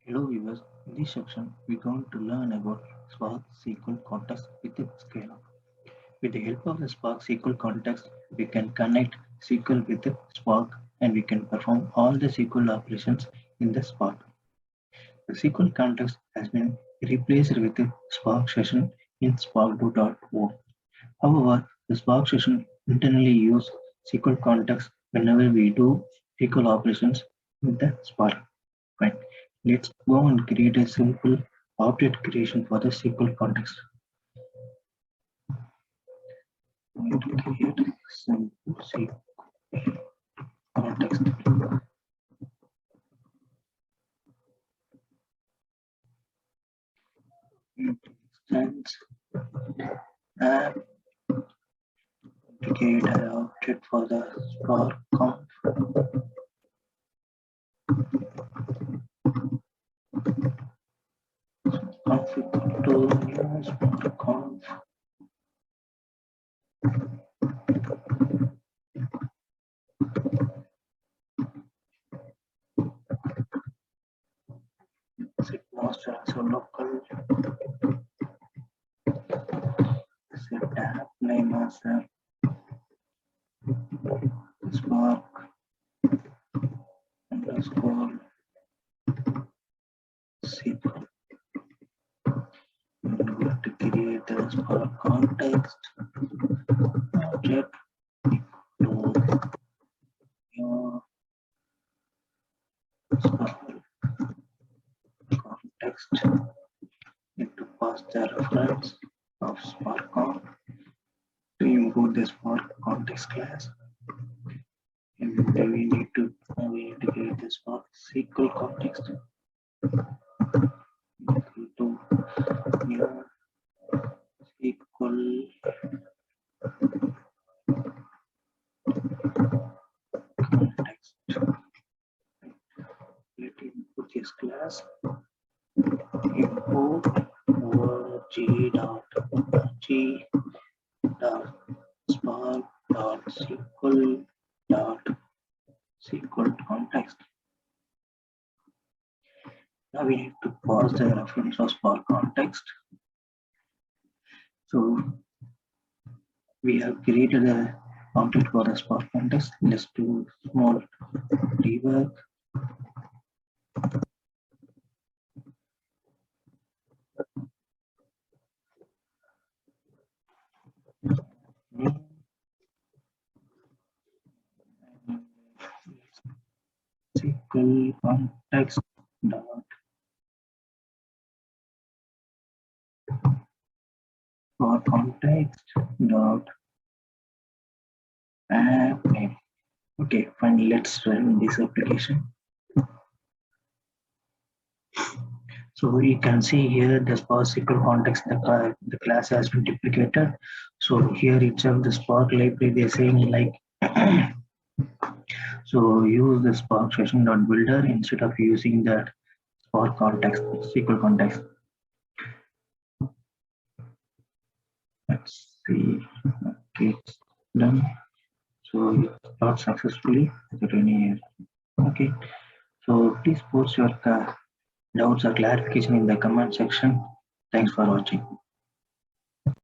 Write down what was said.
Hello viewers, in this section we're going to learn about Spark SQL context with Scala. With the help of the Spark SQL context, we can connect SQL with the Spark and we can perform all the SQL operations in the Spark. The SQL context has been replaced with the SparkSession in Spark 2.0. However, the SparkSession internally use SQL context whenever we do SQL operations with the Spark. Fine. Let's go and create a simple object creation for the SQL context. I'm going to create a simple SQL context. Instance app to create an object for the Spark conf. Config to new Spark conf. Set master as a local. Set app name as a Spark underscore SQL. I'm going to create a Spark context object to your Spark context. Need to pass the reference of Spark conf to import the Spark context class. And we need to create the Spark SQL context equal to new SQL context. Let input this class import g.spark.sql.sql context. Now we need to pass the reference of Spark context. So we have created a object for the Spark context. Let's do small rework. SQL context dot for context dot app name. Okay, fine. Let's run this application. So you can see here the Spark SQL context, the class has been duplicated. So here itself the Spark library they're saying like so use the SparkSession.builder instead of using that Spark context, SQL context. Let's see. Okay, it's done. So it's not successfully without any error. Okay. So please post your doubts or clarification in the comment section. Thanks for watching.